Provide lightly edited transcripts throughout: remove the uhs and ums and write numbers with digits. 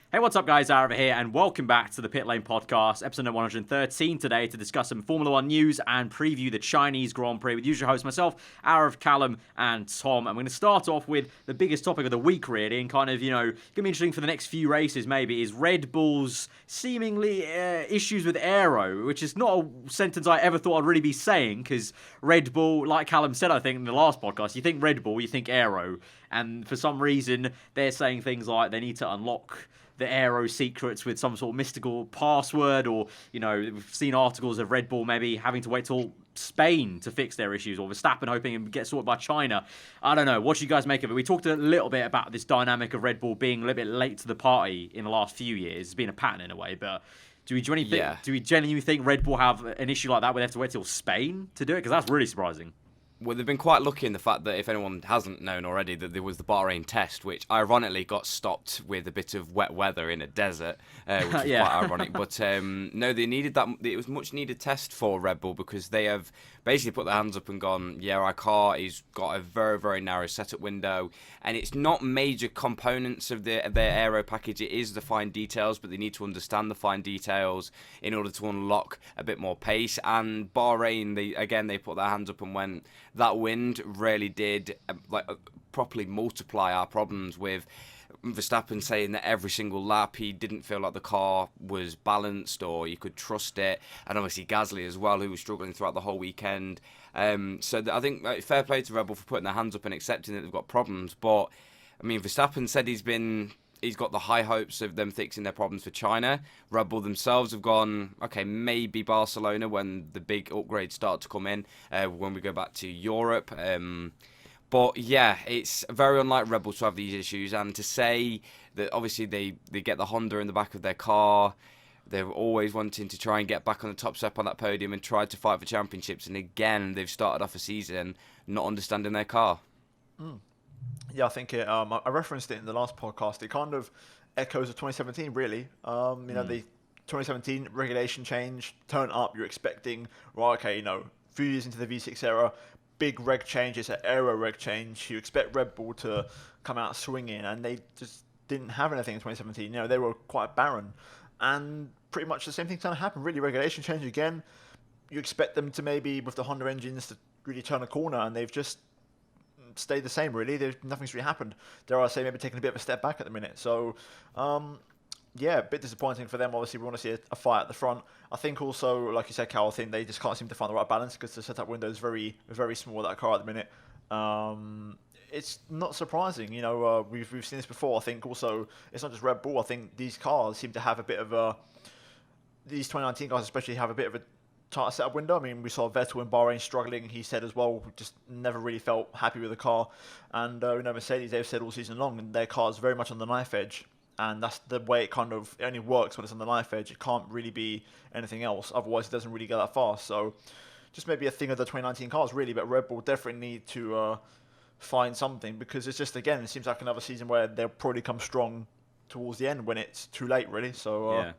Hey, what's up, guys? Aarava here, and welcome back to the Pitlane Podcast, episode number 113 today, to discuss some Formula One news and preview the Chinese Grand Prix with usual host myself, Aarav, Callum, and Tom. I'm going to start off with the biggest topic of the week, really, and kind of, going to be interesting for the next few races, maybe, is Red Bull's seemingly issues with Aero, which is not a sentence I ever thought I'd really be saying, because Red Bull, like Callum said, I think, in the last podcast, you think Red Bull, you think Aero, and for some reason, they're saying things like they need to unlock the Aero secrets with some sort of mystical password, or, we've seen articles of Red Bull maybe having to wait till Spain to fix their issues, or Verstappen hoping it get sorted by China. I don't know. What do you guys make of it? We talked a little bit about this dynamic of Red Bull being a little bit late to the party in the last few years. It's been a pattern in a way, but do we genuinely think Red Bull have an issue like that where they have to wait till Spain to do it? Because that's really surprising. Well, they've been quite lucky in the fact that, if anyone hasn't known already, that there was the Bahrain test, which ironically got stopped with a bit of wet weather in a desert, which is quite ironic. But no, they needed that. It was a much needed test for Red Bull, because they have basically put their hands up and gone, yeah, our car has got a very, very narrow setup window, and it's not major components of their aero package. It is the fine details, but they need to understand the fine details in order to unlock a bit more pace. And Bahrain, they put their hands up and went, that wind really did properly multiply our problems, with Verstappen saying that every single lap he didn't feel like the car was balanced or you could trust it, and obviously Gasly as well, who was struggling throughout the whole weekend. So I think fair play to Red Bull for putting their hands up and accepting that they've got problems. But I mean, Verstappen said he's got the high hopes of them fixing their problems for China. Red Bull themselves have gone, okay, maybe Barcelona when the big upgrades start to come in, when we go back to Europe. But yeah, it's very unlike Red Bull to have these issues, and to say that obviously they get the Honda in the back of their car. They're always wanting to try and get back on the top step on that podium and try to fight for championships, and again, they've started off a season not understanding their car. Yeah, I think I referenced it in the last podcast. It kind of echoes of 2017, really. The 2017 regulation change, turn up, you're expecting, a few years into the V6 era, big reg change, it's an aero reg change. You expect Red Bull to come out swinging, and they just didn't have anything in 2017. They were quite barren. And pretty much the same thing's going to happen, really. Regulation change again. You expect them to maybe, with the Honda engines, to really turn a corner, and they've just stayed the same, really. Nothing's really happened. Dare I say, maybe taking a bit of a step back at the minute. So, a bit disappointing for them. Obviously, we want to see a fight at the front. I think also, like you said, Cal, I think they just can't seem to find the right balance, because the setup window is very, very small with that car at the minute. It's not surprising. We've seen this before. I think also, it's not just Red Bull. I think these cars seem to have a bit of these 2019 cars especially have a bit of a tighter setup window. I mean, we saw Vettel in Bahrain struggling. He said as well, just never really felt happy with the car. And Mercedes, they've said all season long, and their car is very much on the knife edge. And that's the way it only works when it's on the knife edge. It can't really be anything else. Otherwise, it doesn't really go that fast. So, just maybe a thing of the 2019 cars, really. But Red Bull definitely need to find something, because it's just, again, it seems like another season where they'll probably come strong towards the end when it's too late, really. So,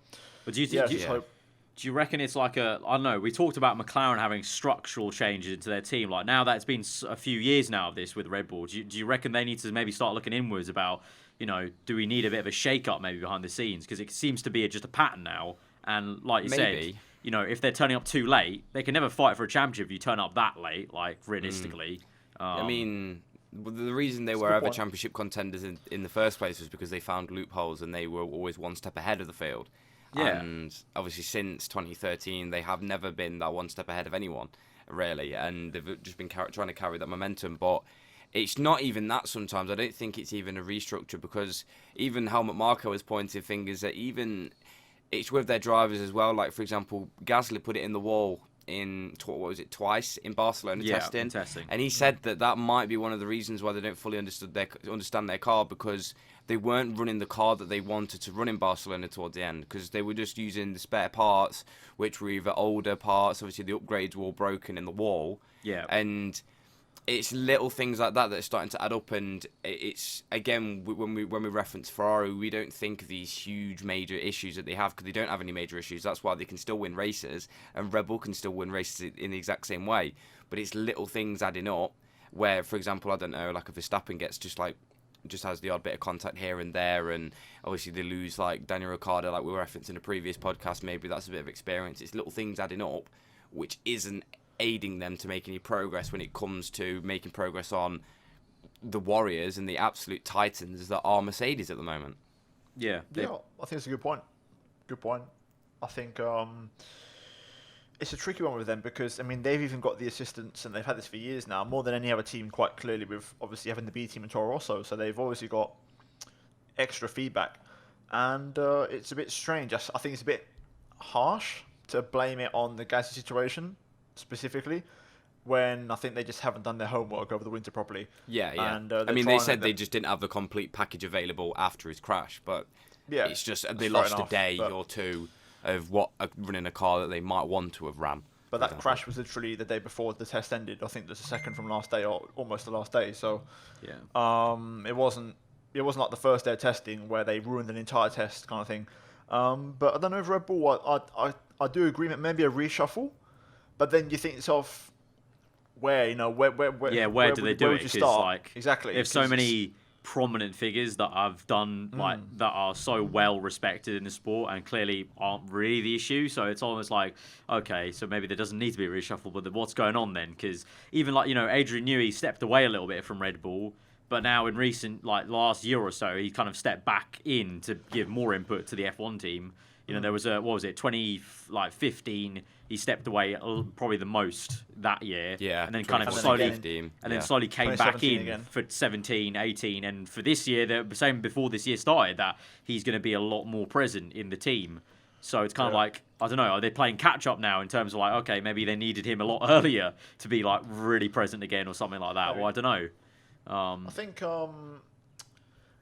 But do you reckon it's like I don't know, we talked about McLaren having structural changes into their team. Like, now that it's been a few years now of this with Red Bull, do you reckon they need to maybe start looking inwards about, do we need a bit of a shake-up maybe behind the scenes? Because it seems to be just a pattern now. And like you said, if they're turning up too late, they can never fight for a championship if you turn up that late, like, realistically. I mean, the reason they were ever championship contenders in the first place was because they found loopholes, and they were always one step ahead of the field. Yeah. And obviously since 2013, they have never been that one step ahead of anyone, really. And they've just been trying to carry that momentum. But it's not even that sometimes. I don't think it's even a restructure, because even Helmut Marko has pointed fingers at even it's with their drivers as well. Like, for example, Gasly put it in the wall twice in Barcelona testing. And he said that might be one of the reasons why they don't fully understand their car, because they weren't running the car that they wanted to run in Barcelona towards the end, because they were just using the spare parts, which were either older parts. Obviously, the upgrades were all broken in the wall. Yeah. And it's little things like that that are starting to add up, and it's, again, when we reference Ferrari, we don't think of these huge major issues that they have, because they don't have any major issues. That's why they can still win races, and Red Bull can still win races in the exact same way. But it's little things adding up, where, for example, I don't know, like if Verstappen gets just like just has the odd bit of contact here and there, and obviously they lose like Daniel Ricciardo, like we were referencing in a previous podcast. Maybe that's a bit of experience. It's little things adding up, which isn't aiding them to make any progress when it comes to making progress on the warriors and the absolute titans that are Mercedes at the moment. Yeah, I think it's a good point. Good point. I think it's a tricky one with them because, I mean, they've even got the assistants, and they've had this for years now, more than any other team, quite clearly, with obviously having the B team and Toro Rosso. So they've obviously got extra feedback. And it's a bit strange. I think it's a bit harsh to blame it on the Gasly situation specifically, when I think they just haven't done their homework over the winter properly. Yeah. And, I mean, they said they just didn't have the complete package available after his crash, but it's just they lost a day or two of running a car that they might want to have ran. But that crash was literally the day before the test ended. I think there's a second from last day, or almost the last day. So it wasn't like the first day of testing where they ruined an entire test kind of thing. But I don't know if Red Bull, I do agree that maybe a reshuffle, but then you think to yourself, where do they do it? Because like exactly, there's so many prominent figures that have done that are so well respected in the sport and clearly aren't really the issue. So it's almost like, okay, so maybe there doesn't need to be a reshuffle, but what's going on then? Because even like, Adrian Newey stepped away a little bit from Red Bull, but now in recent, like last year or so, he kind of stepped back in to give more input to the F1 team. There was 2015, he stepped away probably the most that year. Yeah. And then kind of slowly came back in again for 17, 18. And for this year, the same before this year started, that he's going to be a lot more present in the team. So it's kind of like, I don't know, are they playing catch up now in terms of like, okay, maybe they needed him a lot earlier to be like really present again or something like that. Or I don't know. I think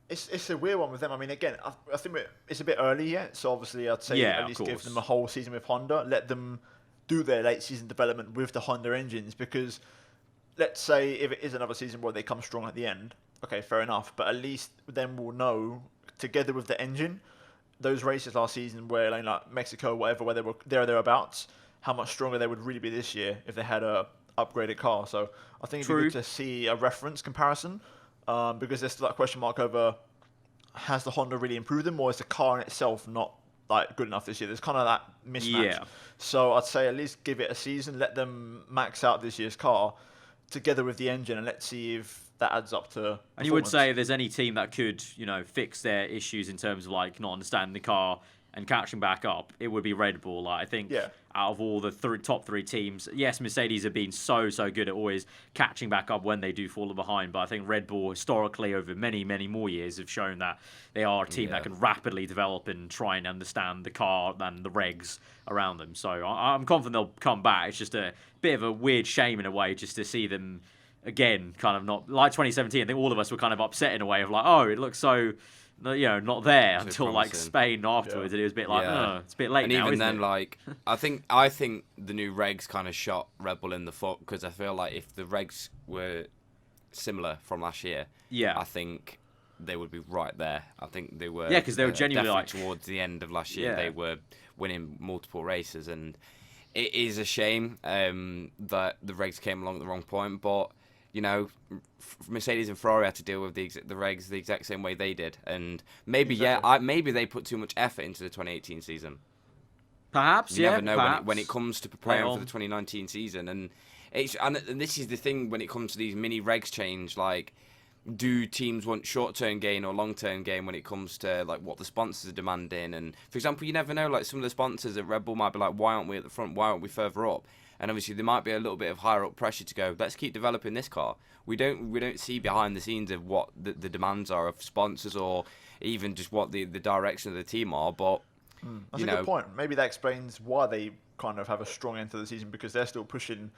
it's a weird one with them. I mean, again, I think it's a bit early yet, so obviously I'd say at least give them a whole season with Honda. Let them do their late season development with the Honda engines, because let's say if it is another season where they come strong at the end, okay, fair enough, but at least then we'll know, together with the engine, those races last season where like Mexico, whatever, where they were thereabouts, how much stronger they would really be this year if they had a upgraded car. So I think it'd be good to see a reference comparison. Because there's still that question mark over, has the Honda really improved them, or is the car in itself not like good enough this year? There's kind of that mismatch. Yeah. So I'd say at least give it a season, let them max out this year's car together with the engine, and let's see if that adds up to. And you would say if there's any team that could, fix their issues in terms of like not understanding the car and catching back up, it would be Red Bull. Like, I think out of all the top three teams, yes, Mercedes have been so good at always catching back up when they do fall behind. But I think Red Bull historically over many, many more years have shown that they are a team that can rapidly develop and try and understand the car and the regs around them. So I'm confident they'll come back. It's just a bit of a weird shame in a way just to see them again, kind of not like 2017. I think all of us were kind of upset in a way of like, oh, it looks so, not there until like Spain afterwards, and it was a bit like, it's a bit late and now, even then, it? like, I think the new regs kind of shot Red Bull in the foot, because I feel like if the regs were similar from last year, I think they would be right there. I think they were, because they were genuinely like towards the end of last year, they were winning multiple races, and it is a shame that the regs came along at the wrong point, but. Mercedes and Ferrari had to deal with the regs the exact same way they did, and maybe maybe they put too much effort into the 2018 season. Perhaps, you never know when it comes to preparing for the 2019 season, and this is the thing when it comes to these mini regs change. Like, do teams want short-term gain or long-term gain when it comes to like what the sponsors are demanding? And for example, you never know. Like, some of the sponsors at Red Bull might be like, "Why aren't we at the front? Why aren't we further up?" And obviously there might be a little bit of higher up pressure to go, let's keep developing this car. We don't see behind the scenes of what the demands are of sponsors, or even just what the direction of the team are. But that's a good point. Maybe that explains why they kind of have a strong end to the season, because they're still pushing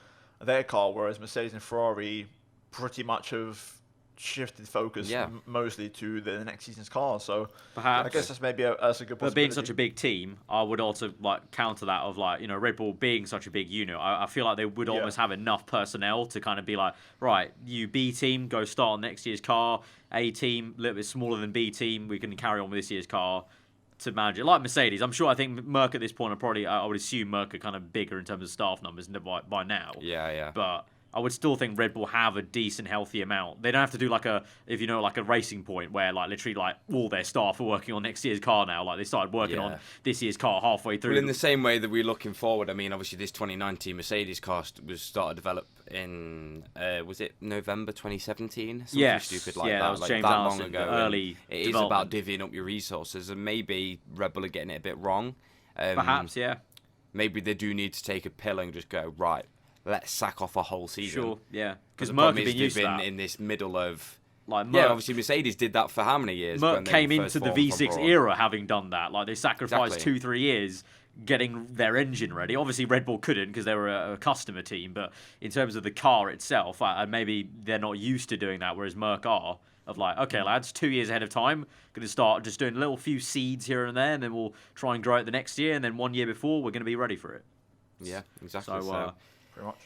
their car, whereas Mercedes and Ferrari pretty much have shifted focus mostly to the next season's car. So perhaps I guess that's maybe that's a good possibility. But being such a big team, I would also like counter that of like, Red Bull being such a big unit. I feel like they would almost have enough personnel to kind of be like, right, you B team, go start on next year's car. A team, a little bit smaller than B team, we can carry on with this year's car to manage it. Like Mercedes, I think Merc at this point are probably, I would assume Merc are kind of bigger in terms of staff numbers by now. Yeah. But I would still think Red Bull have a decent, healthy amount. They don't have to do like a racing point where like literally like all their staff are working on next year's car now. Like they started working on this year's car halfway through. Well, in the same way that we're looking forward, I mean, obviously this 2019 Mercedes car was started to develop in was it November 2017? Yes, stupid like that was James that Allison, long ago. Early it is about divvying up your resources, and maybe Red Bull are getting it a bit wrong. Perhaps, yeah. Maybe they do need to take a pill and just go right. Let's sack off a whole season. Sure, yeah. Because Merck have been used to that. in this middle of... Like obviously Mercedes did that for how many years? Merck came into the V6 era having done that. Like they sacrificed 2-3 years getting their engine ready. Obviously Red Bull couldn't because they were a customer team, but in terms of the car itself, maybe they're not used to doing that, whereas Merck are. Of like, okay, lads, 2 years ahead of time, going to start just doing a little few seeds here and there, and then we'll try and grow it the next year, and then 1 year before, we're going to be ready for it. Yeah, exactly. So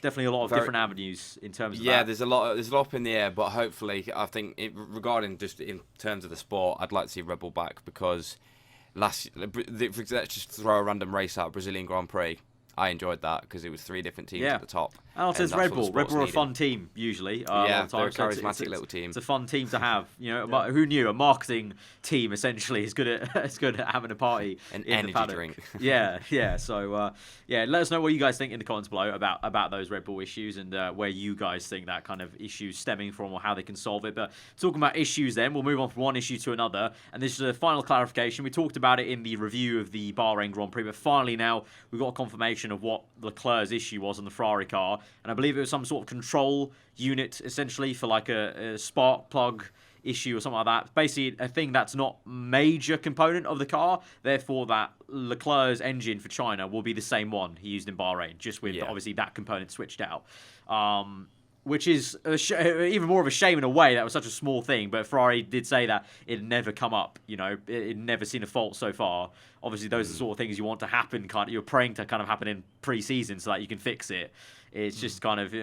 definitely a lot of different avenues in terms of that. Yeah, there's a lot up in the air, but hopefully, I think regarding just in terms of the sport, I'd like to see Red Bull back because let's just throw a random race out, Brazilian Grand Prix. I enjoyed that because it was 3 different teams at the top. And also it's Red Bull. Red Bull are a fun team, usually. Yeah, they're a charismatic little team. It's a fun team to have. But who knew? A marketing team, essentially, is good at having a party. An in energy the paddock. drink. Yeah. So, let us know what you guys think in the comments below about those Red Bull issues and where you guys think that kind of issue stemming from or how they can solve it. But talking about issues then, we'll move on from one issue to another. And this is a final clarification. We talked about it in the review of the Bahrain Grand Prix, but finally now we've got a confirmation of what Leclerc's issue was on the Ferrari car. And I believe it was some sort of control unit, essentially, for like a spark plug issue or something like that. Basically, a thing that's not major component of the car. Therefore, that Leclerc's engine for China will be the same one he used in Bahrain, just with obviously that component switched out. Which is even more of a shame in a way. That was such a small thing, but Ferrari did say that it had never come up. It never seen a fault so far. Obviously, those are the sort of things you want to happen. You're praying to kind of happen in pre-season so that you can fix it. It's just kind of I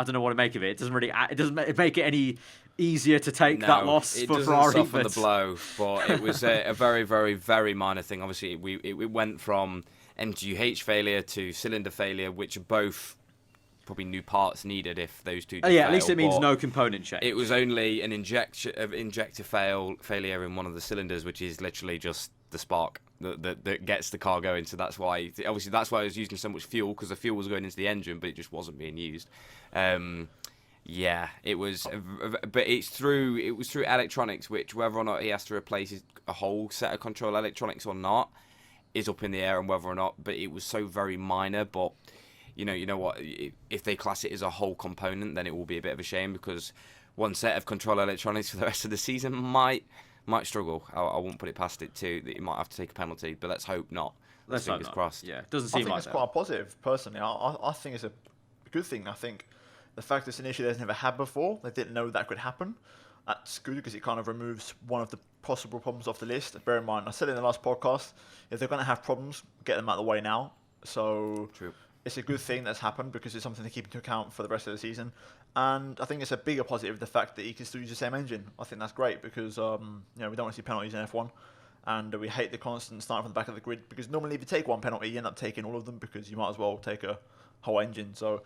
don't know what to make of it. It doesn't make it any easier to take that loss for Ferrari. It doesn't soften the blow, but it was a very, very, very minor thing. Obviously, it went from MGU-H failure to cylinder failure, which are both probably new parts needed if those two. At least it means no component change. It was only an injector failure in one of the cylinders, which is literally just the spark that gets the car going. So that's why I was using so much fuel, because the fuel was going into the engine, but it just wasn't being used. It was, but it was through electronics, which whether or not he has to replace a whole set of control electronics or not is up in the air, and whether or not. But it was so very minor, but. You know what? If they class it as a whole component, then it will be a bit of a shame, because one set of control electronics for the rest of the season might struggle. I won't put it past it too that you might have to take a penalty, but let's hope not. Let's hope fingers not. Crossed. Yeah, doesn't seem like that. I think it's quite a positive, personally. I think it's a good thing. I think the fact it's an issue they've never had before, they didn't know that could happen. That's good, because it kind of removes one of the possible problems off the list. Bear in mind, I said in the last podcast, if they're going to have problems, get them out of the way now. So. True. It's a good thing that's happened, because it's something to keep into account for the rest of the season. And I think it's a bigger positive, the fact that he can still use the same engine. I think that's great, because we don't want to see penalties in F1. And we hate the constant starting from the back of the grid, because normally if you take one penalty, you end up taking all of them, because you might as well take a whole engine. So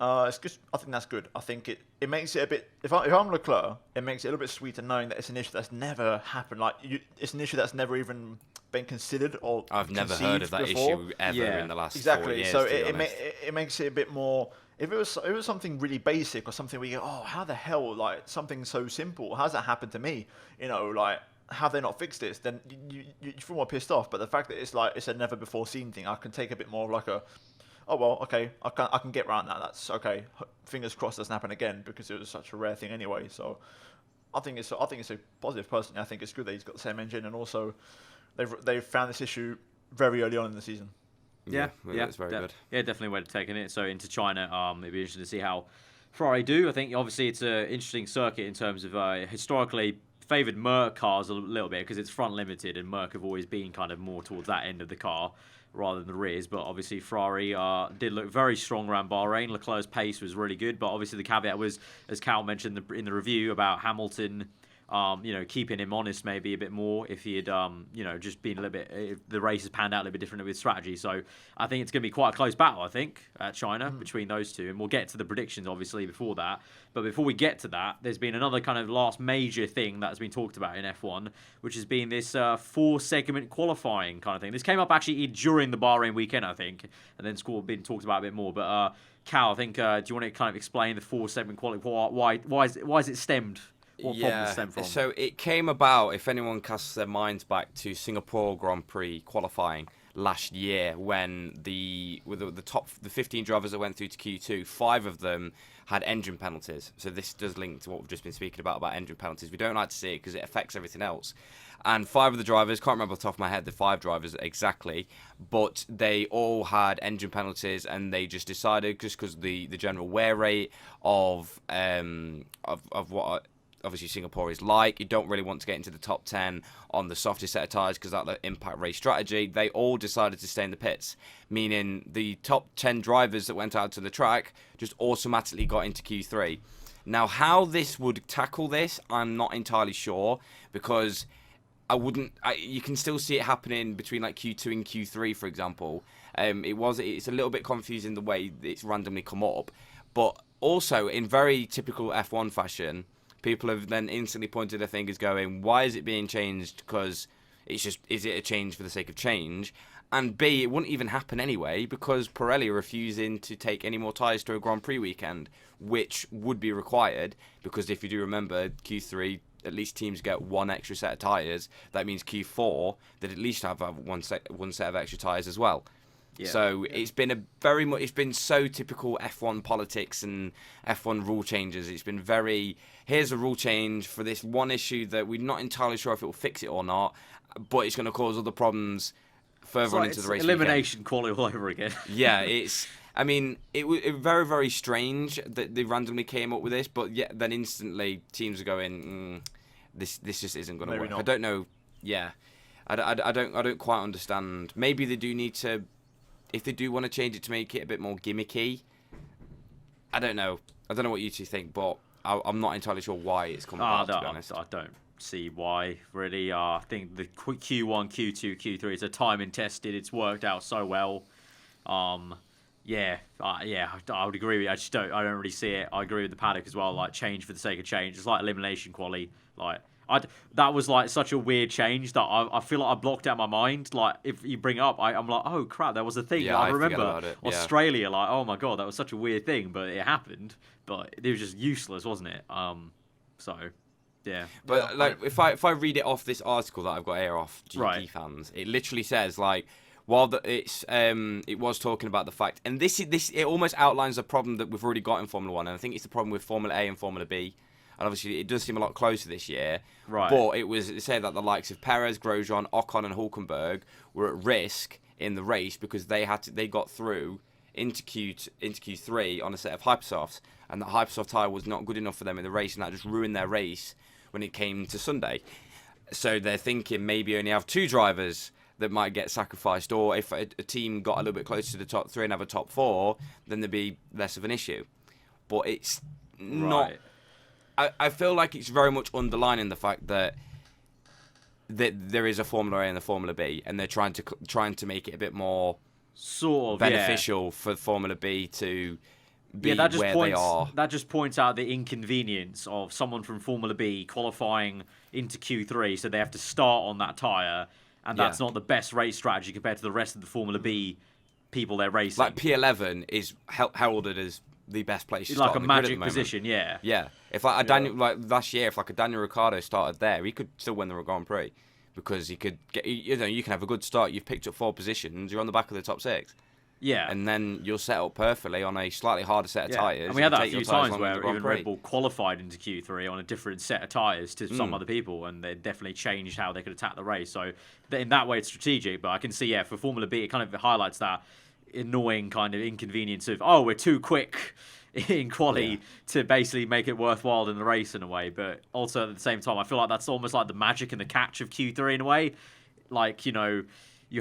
it's good. I think that's good. I think it makes it a bit... If I'm Leclerc, it makes it a little bit sweeter knowing that it's an issue that's never happened. It's an issue that's never even been considered or I've never heard of that before. issue ever in the last 4 years. So it makes it a bit more. If it was something really basic or something where you go, oh, how the hell, like something so simple, how's that happened to me? Like, have they not fixed this? Then you feel more pissed off. But the fact that it's a never before seen thing, I can take a bit more of like a, oh well, okay, I can get around that. That's okay. Fingers crossed doesn't happen again, because it was such a rare thing anyway. So I think it's a positive. Personally, I think it's good that he's got the same engine, and also they've found this issue very early on in the season. Yeah, that's very good. Yeah, definitely a way to take it. So into China, it'd be interesting to see how Ferrari do. I think obviously it's an interesting circuit in terms of historically favoured Merc cars a little bit, because it's front limited, and Merc have always been kind of more towards that end of the car rather than the rears. But obviously Ferrari did look very strong around Bahrain. Leclerc's pace was really good, but obviously the caveat was, as Cal mentioned in the review, about Hamilton keeping him honest maybe a bit more if he had, just been a little bit, if the race has panned out a little bit differently with strategy. So I think it's going to be quite a close battle, I think, at China between those two. And we'll get to the predictions, obviously, before that. But before we get to that, there's been another kind of last major thing that has been talked about in F1, which has been this 4-segment qualifying kind of thing. This came up actually during the Bahrain weekend, I think, and then it's been talked about a bit more. But Cal, I think, do you want to kind of explain the 4-segment qualifying? Why is it stemmed? What problem stem from? So it came about, if anyone casts their minds back to Singapore Grand Prix qualifying last year, when the 15 drivers that went through to Q2, 5 of them had engine penalties. So this does link to what we've just been speaking about engine penalties. We don't like to see it because it affects everything else. And 5 of the drivers, can't remember off the top of my head the 5 drivers exactly, but they all had engine penalties, and they just decided, just because the general wear rate of what obviously Singapore is like, you don't really want to get into the top 10 on the softest set of tyres because that'll impact race strategy. They all decided to stay in the pits, meaning the top 10 drivers that went out to the track just automatically got into Q3. Now, how this would tackle this, I'm not entirely sure, because you can still see it happening between like Q2 and Q3, for example. It's a little bit confusing the way it's randomly come up, but also in very typical F1 fashion, people have then instantly pointed their fingers going, why is it being changed? Because is it a change for the sake of change? And B, it wouldn't even happen anyway, because Pirelli are refusing to take any more tyres to a Grand Prix weekend, which would be required, because if you do remember, Q3, at least teams get 1 extra set of tyres. That means Q4, they'd at least have one set of extra tyres as well. Yeah. So it's been it's been so typical F1 politics and F1 rule changes. It's been here's a rule change for this one issue that we're not entirely sure if it will fix it or not, but it's going to cause other problems further on into the race. Elimination quality all over again. Yeah, it was very, very strange that they randomly came up with this, but then instantly teams are going, this just isn't going to work. Not. I don't know. Yeah, I don't quite understand. Maybe they do need to. If they do want to change it to make it a bit more gimmicky, I don't know. I don't know what you two think, but I'm not entirely sure why it's come about, to be honest. I don't see why, really. I think the Q1, Q2, Q3, it's a timing tested. It's worked out so well. I would agree with you. I don't really see it. I agree with the paddock as well. Like, change for the sake of change. It's like elimination quali. Like, that was like such a weird change that I feel like I blocked out my mind. Like, if you bring it up, I'm like, oh crap, that was a thing. Yeah, I remember Australia. Like, oh my god, that was such a weird thing, but it happened. But it was just useless, wasn't it? So yeah. But like, if I read it off this article that I've got here off GP fans, it literally says like, while it was talking about the fact, and this it almost outlines a problem that we've already got in Formula 1, and I think it's the problem with Formula A and Formula B. And obviously, it does seem a lot closer this year. Right. But it said that the likes of Perez, Grosjean, Ocon, and Hülkenberg were at risk in the race because they got through into Q3 on a set of hypersofts, and the hypersoft tyre was not good enough for them in the race, and that just ruined their race when it came to Sunday. So they're thinking maybe only have 2 drivers that might get sacrificed, or if a team got a little bit closer to the top 3 and have a top 4, then there'd be less of an issue. But it's not. I feel like it's very much underlining the fact that there is a Formula A and a Formula B, and they're trying to make it a bit more sort of beneficial for Formula B to be where they are. That just points out the inconvenience of someone from Formula B qualifying into Q3, so they have to start on that tyre, and that's not the best race strategy compared to the rest of the Formula B people they're racing. Like P11 is heralded as the best place to start like a magic position, yeah. If like a Daniel, like last year, if like a Daniel Ricciardo started there, he could still win the Grand Prix because he could get. You can have a good start. You've picked up 4 positions. You're on the back of the top 6. Yeah, and then you'll set up perfectly on a slightly harder set of tyres. And we had that a few times where even Red Bull qualified into Q3 on a different set of tyres to some other people, and they definitely changed how they could attack the race. So in that way, it's strategic. But I can see, for Formula B, it kind of highlights that annoying kind of inconvenience of, we're too quick in quali to basically make it worthwhile in the race in a way. But also at the same time, I feel like that's almost like the magic and the catch of Q3 in a way. Like, you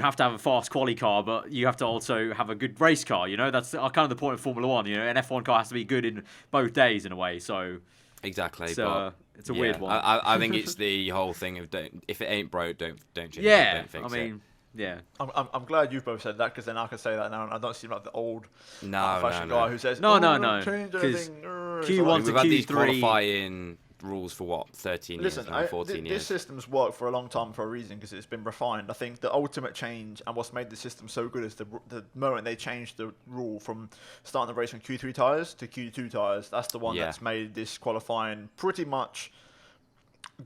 have to have a fast quali car, but you have to also have a good race car. That's kind of the point of Formula 1. An F1 car has to be good in both days in a way. So Exactly. So it's a weird one. I think it's the whole thing of if it ain't broke, don't change it. Yeah, Don't fix I mean, yeah. I'm glad you've both said that, because then I can say that now, and I don't seem like the old fashion guy who says, no, change anything. Q1 we've to had these Q3 qualifying rules for what, 13 Listen, years now, 14 years. This system's worked for a long time for a reason, because it's been refined. I think the ultimate change and what's made the system so good is the moment they changed the rule from starting the race on Q3 tyres to Q2 tyres. That's the one that's made this qualifying pretty much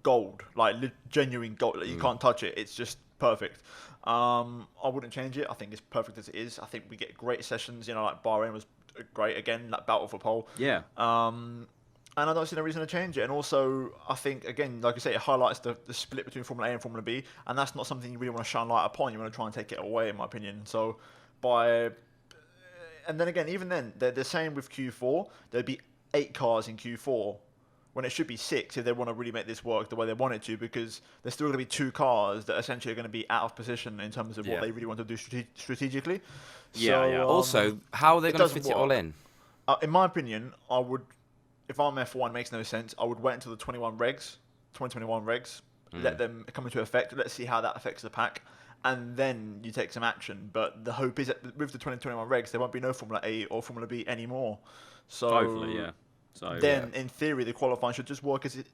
gold, like genuine gold. Like, you can't touch it. It's just perfect. I wouldn't change it. I think it's perfect as it is. I think we get great sessions. Like Bahrain was great again. That battle for pole. Yeah. And I don't see no reason to change it. And also, I think, again, like I say, it highlights the split between Formula A and Formula B. And that's not something you really want to shine light upon. You want to try and take it away, in my opinion. So, and then again, even then, they're saying with Q4, there'd be 8 cars in Q4, when it should be 6 if they want to really make this work the way they want it to, because there's still going to be 2 cars that essentially are going to be out of position in terms of what they really want to do strategically. Yeah. Also, how are they going to fit it all in? In my opinion, I would... If I'm F1, it makes no sense. I would wait until the 2021 regs, let them come into effect. Let's see how that affects the pack, and then you take some action. But the hope is that with the 2021 regs, there won't be no Formula A or Formula B anymore. So hopefully, yeah. So then, in theory, the qualifying should just work as it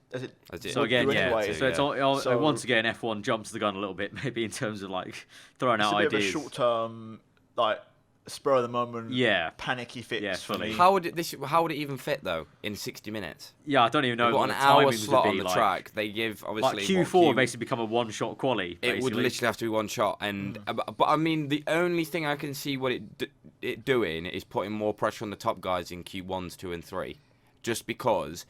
So again, anyway. So it's all, once again, F1 jumps the gun a little bit, maybe in terms of like throwing out ideas. It's a bit of a short-term, like, spur of the moment, panicky fix for me. How would it even fit though in 60 minutes? Yeah, I don't even know. They've got an hour slot on the track. They give obviously like Q4 basically become a one-shot quali. Basically. It would literally have to be one shot, and but I mean the only thing I can see what it doing is putting more pressure on the top guys in Q1s, 2 and 3, just because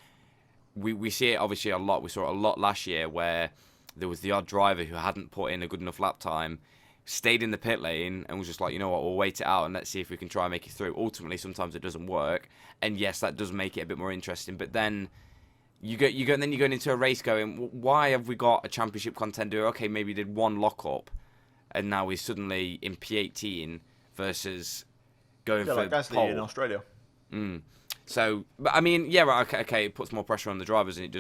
we see it obviously a lot. We saw it a lot last year where there was the odd driver who hadn't put in a good enough lap time, stayed in the pit lane and was just like, you know what, we'll wait it out and let's see if we can try and make it through. Ultimately, sometimes it doesn't work, and yes, that does make it a bit more interesting. But then you go into a race going, why have we got a championship contender? Okay, maybe did one lockup, and now he's suddenly in P18 versus going for like Gasly in Australia. So, but I mean, yeah, right, okay, it puts more pressure on the drivers, and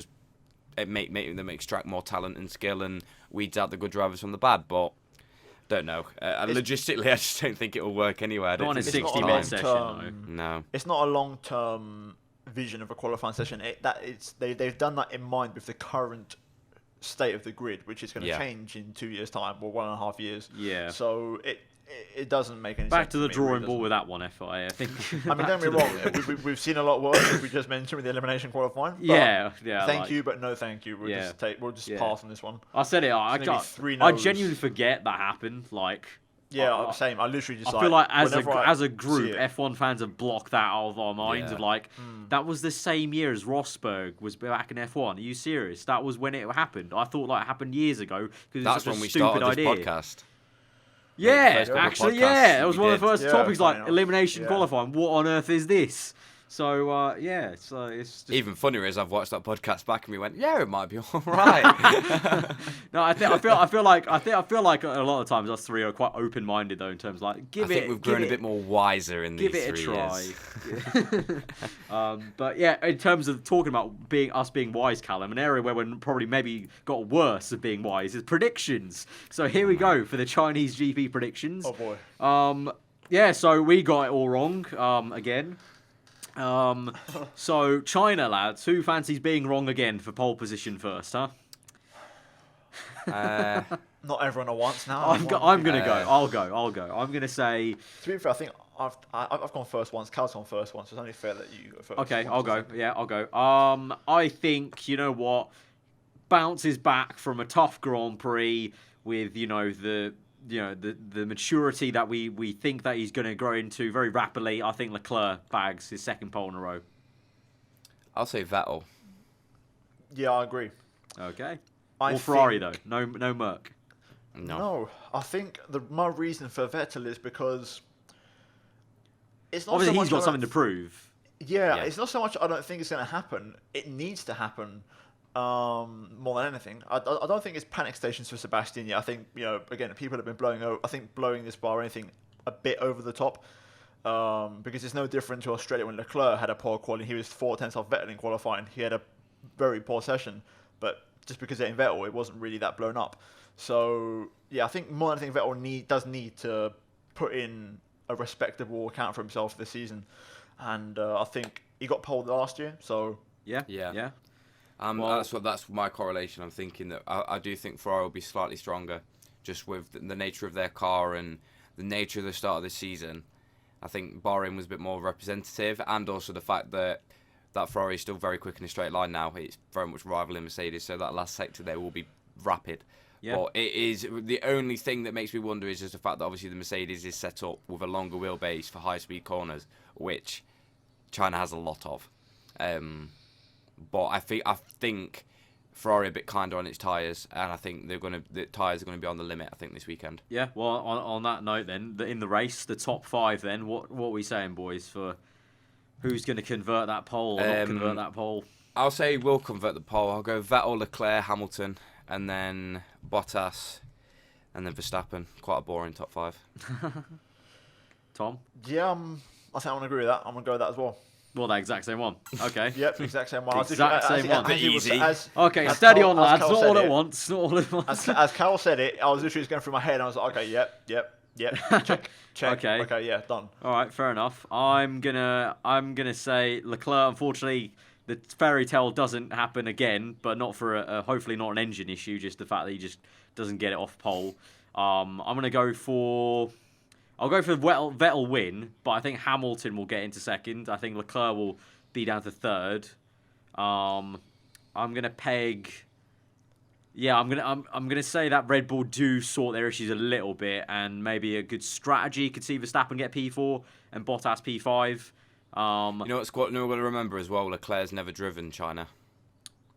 it make them extract more talent and skill and weeds out the good drivers from the bad, but. Don't know. Logistically, I just don't think it will work anyway. I don't think it's 60-minute session. No, it's not a long-term vision of a qualifying session. They've done that in mind with the current state of the grid, which is going to change in 2 years' time or 1.5 years. Yeah. So it doesn't make any sense. Back to the drawing board with that one, FI. I think. I mean, don't get me wrong. We've seen a lot worse, as we just mentioned, with the elimination qualifying. Yeah. Thank you, but no thank you. We'll just pass on this one. I said it. I genuinely forget that happened. Like. Yeah, same. I literally just. I feel like as a group, F1 fans have blocked that out of our minds. Of like, that was the same year as Rosberg was back in F1. Are you serious? That was when it happened. I thought like it happened years ago because that's when we started this podcast. Yeah, actually, it was one of the first topics, like elimination qualifying. What on earth is this? So so it's just... even funnier is I've watched that podcast back and we went, yeah, it might be all right. No, I feel like a lot of times us three are quite open-minded though in terms of like I think we've grown a bit more wiser in these 3 years. Give it a try. But yeah, in terms of talking about being wise, Callum, an area where we're probably maybe got worse at being wise is predictions. So here we go for the Chinese GP predictions. Oh boy. So we got it all wrong again. So China, lads, who fancies being wrong again for pole position first, huh? Not everyone at once now. I'm gonna go. I'll go. I'm gonna say. To be fair, I think I've gone first once. Cal's gone first once. So it's only fair that you go first. Okay, I'll go. Yeah, I'll go. I think you know what, bounces back from a tough Grand Prix with the maturity that we think that he's going to grow into very rapidly. I think Leclerc bags his second pole in a row. I'll say Vettel. Yeah, I agree. Okay. Or Ferrari though. No Merc. No. I think my reason for Vettel is because it's not obviously so much he's got something to prove. Yeah, it's not so much I don't think it's going to happen. It needs to happen. More than anything, I don't think it's panic stations for Sebastian yet. I think again, people have been blowing this bar or anything a bit over the top, because it's no different to Australia when Leclerc had a poor quality. He was 4 tenths off Vettel in qualifying. He had a very poor session, but just because they're in Vettel, it wasn't really that blown up. So yeah, I think more than anything, Vettel does need to put in a respectable account for himself this season, and I think he got pole last year, so yeah. Well, that's my correlation. I'm thinking that I do think Ferrari will be slightly stronger, just with the nature of their car and the nature of the start of the season. I think Bahrain was a bit more representative, and also the fact that Ferrari is still very quick in a straight line now. It's very much rivaling Mercedes, so that last sector there will be rapid. Yeah. But it is the only thing that makes me wonder is just the fact that obviously the Mercedes is set up with a longer wheelbase for high-speed corners, which China has a lot of. But I think Ferrari are a bit kinder on its tyres, and I think the tyres are going to be on the limit, I think, this weekend. Yeah, well, on that note then, in the race, the top 5 then, what are we saying, boys, for who's going to convert that pole or not convert that pole? I'll say we'll convert the pole. I'll go Vettel, Leclerc, Hamilton, and then Bottas, and then Verstappen. Quite a boring top 5. Tom? Yeah, I think I'm going to agree with that. I'm going to go with that as well. Well, the exact same one. Okay. Yep, exact same one. Exact same one. Easy. Okay, steady on, lads. Not all at once. Not all at once. As Carol said it, I was literally just going through my head, and I was like, okay, yep. Check. Okay, yeah, done. All right, fair enough. I'm gonna say Leclerc. Unfortunately, the fairy tale doesn't happen again, but not for hopefully not an engine issue. Just the fact that he just doesn't get it off pole. I'm gonna go for. I'll go for Vettel win, but I think Hamilton will get into second. I think Leclerc will be down to third. I'm gonna peg. Yeah, I'm gonna say that Red Bull do sort their issues a little bit, and maybe a good strategy could see Verstappen get P4 and Bottas P5. You know what's we're going to remember as well. Leclerc's never driven China.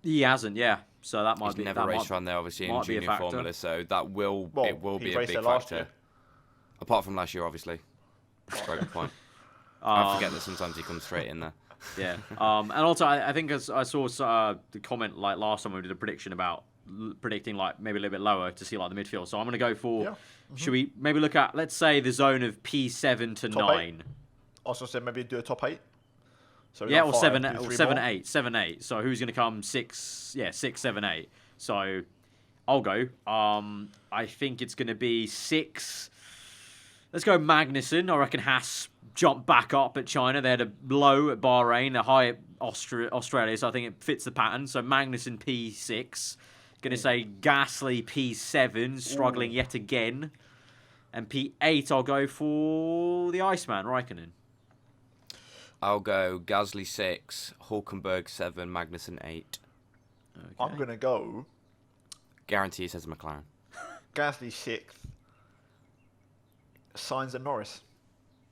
He hasn't, yeah. So that might He's be never raced around there, obviously in junior formula. So that will be a big factor. Apart from last year, obviously. Very good point. I forget that sometimes he comes straight in there. Yeah. And also, I think as I saw the comment like last time we did a prediction about predicting like maybe a little bit lower to see like the midfield. So I'm going to go for. Should we maybe look at, let's say, the zone of P7 to top 9? 8. Also said maybe do a top 8. So yeah, or 7, 8. So who's going to come 6? Yeah, 6, 7, 8. So I'll go. I think it's going to be 6. Let's go Magnussen. I reckon Haas jumped back up at China. They had a low at Bahrain, a high at Australia, so I think it fits the pattern. So Magnussen P6. Going to say Gasly P7, struggling yet again. And P8, I'll go for the Iceman, Raikkonen. I'll go Gasly 6, Hulkenberg 7, Magnussen 8. Okay. I'm going to go... Guarantee he says McLaren. Gasly 6th. Sainz and Norris.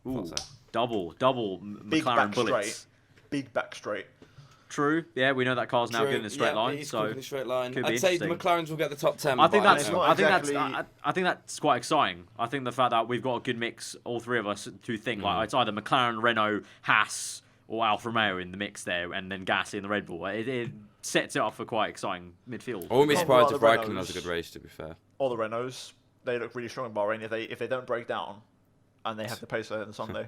Ooh, double McLaren bullets. Big back straight. True. Yeah, we know that car's now good in a straight line. So in a straight line. I'd say the McLarens will get the top 10. I think that's quite exciting. I think the fact that we've got a good mix, all three of us, to think like it's either McLaren, Renault, Haas, or Alfa Romeo in the mix there, and then Gasly in the Red Bull. It sets it up for quite exciting midfield. I wouldn't be surprised if Raikkonen has a good race, to be fair. All the Renaults, they look really strong in Bahrain if they don't break down, and they have to pace on Sunday.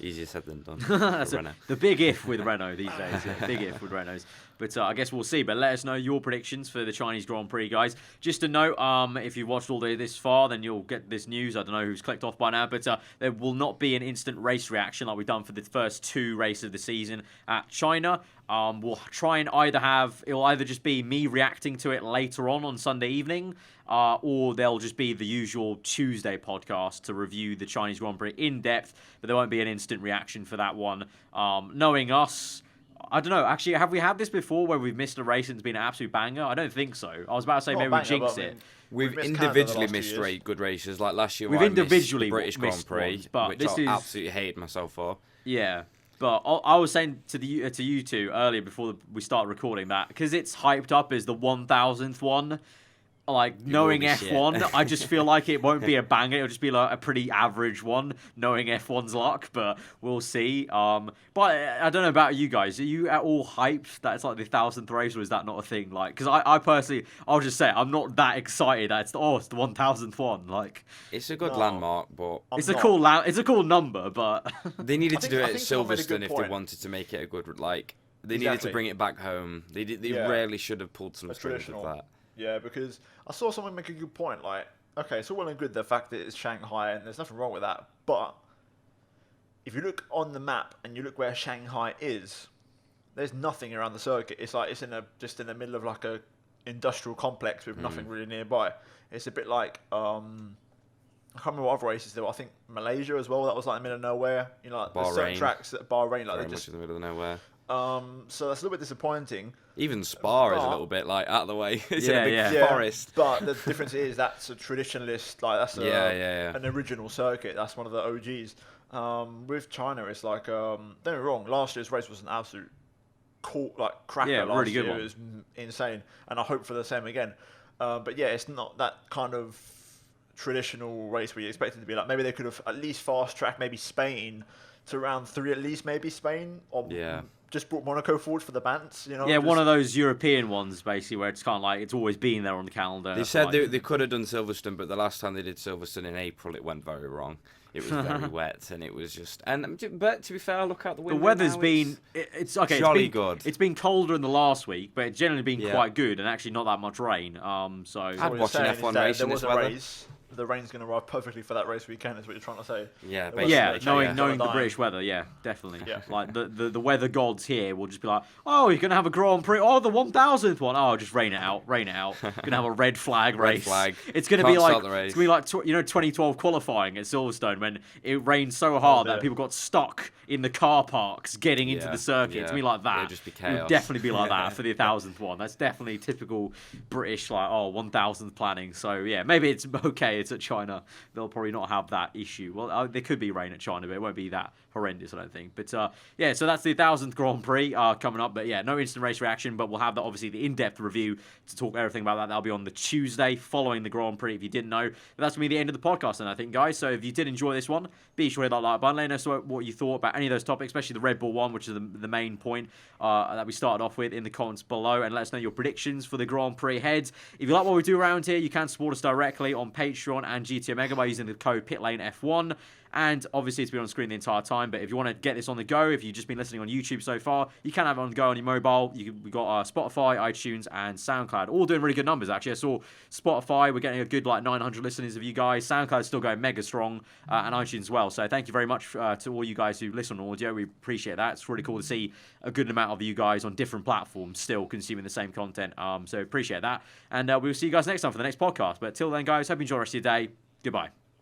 Easier said than done. That's the big if with Renault these days. Yeah, big if with Renaults. But I guess we'll see. But let us know your predictions for the Chinese Grand Prix, guys. Just a note, if you've watched all this far, then you'll get this news. I don't know who's clicked off by now, but there will not be an instant race reaction like we've done for the first 2 races of the season at China. We'll try and it'll either just be me reacting to it later on Sunday evening, or there'll just be the usual Tuesday podcast to review the Chinese Grand Prix in depth, but there won't be an instant reaction for that one. Knowing us, I don't know, actually, have we had this before where we've missed a race and it's been an absolute banger? I don't think so. I was about to say maybe we jinxed it. We've individually missed good races, like last year. We've individually the British Grand Prix, ones, but which I absolutely hated myself for. Yeah. But I was saying to you two earlier before we start recording that, because it's hyped up as the 1000th one, like knowing F1, I just feel like it won't be a banger. It'll just be like a pretty average one, knowing F1's luck. But we'll see. But I don't know about you guys. Are you at all hyped that it's like the 1000th race, or is that not a thing? Like, because I personally, I'll just say I'm not that excited that it's the 1000th one. Like, it's a good landmark, but it's a cool number. But they needed to do it at Silverstone if they wanted to make it a good They needed to bring it back home. They rarely should have pulled some strings of that. Yeah, because I saw someone make a good point. Like, okay, it's all well and good the fact that it's Shanghai, and there's nothing wrong with that. But if you look on the map and you look where Shanghai is, there's nothing around the circuit. It's like it's just in the middle of like a industrial complex with nothing really nearby. It's a bit like I can't remember what other races there were. I think Malaysia as well. That was like in the middle of nowhere. You know, like there's certain tracks at Bahrain, like very much in the middle of nowhere. So that's a little bit disappointing. Even Spa is a little bit like out of the way. It's in a big forest. But the difference is that's a traditionalist, like that's an original circuit. That's one of the OGs. With China, it's like don't get me wrong. Last year's race was an absolute cracker. Yeah, last really good year. one. It was insane, and I hope for the same again. But yeah, it's not that kind of traditional race where you expect it to be. Like maybe they could have at least fast tracked maybe Spain to round 3, at least maybe Spain, or just brought Monaco forward for the Bants, you know? Yeah, one of those European ones, basically, where it's kind of like, it's always been there on the calendar. They said they could have done Silverstone, but the last time they did Silverstone in April, it went very wrong. It was very wet, and it was just... But to be fair, look out the window. The weather's now, been... It's okay. Jolly good. It's been colder in the last week, but it's generally been quite good, and actually not that much rain. So I'd watch an F1 race in this weather. The rain's going to arrive perfectly for that race weekend, is what you're trying to say. Yeah, knowing the British weather, definitely. Yeah. Like the weather gods here will just be like, oh, you're going to have a Grand Prix, the 1000th one. Oh, just rain it out. You're going to have a red flag race. It's going to be like 2012 qualifying at Silverstone when it rained so hard that people got stuck in the car parks getting into the circuit. It's going to be like that. It'll just be chaos. It would definitely be like that for the 1000th one. That's definitely typical British, 1000th planning. So yeah, maybe it's okay. It's at China. They'll probably not have that issue. Well, there could be rain at China, but it won't be that horrendous, I don't think. But so that's the 1000th Grand Prix coming up. But yeah, no instant race reaction, but we'll have that, obviously, the in-depth review to talk everything about that. That'll be on the Tuesday following the Grand Prix, if you didn't know. But that's going to be the end of the podcast, then, I think, guys. So if you did enjoy this one, be sure to hit that like button. Let us know what you thought about any of those topics, especially the Red Bull one, which is the main point that we started off with, in the comments below. And let us know your predictions for the Grand Prix ahead. If you like what we do around here, you can support us directly on Patreon and GT Omega by using the code PitlaneF1. And obviously it's been on screen the entire time, but if you want to get this on the go, if you've just been listening on YouTube so far, you can have it on the go on your mobile. We've got Spotify, iTunes, and SoundCloud, all doing really good numbers, actually. I saw Spotify, we're getting a good 900 listeners of you guys. SoundCloud's still going mega strong, and iTunes as well. So thank you very much to all you guys who listen on audio. We appreciate that. It's really cool to see a good amount of you guys on different platforms still consuming the same content. So appreciate that. And we'll see you guys next time for the next podcast. But till then, guys, hope you enjoy the rest of your day. Goodbye.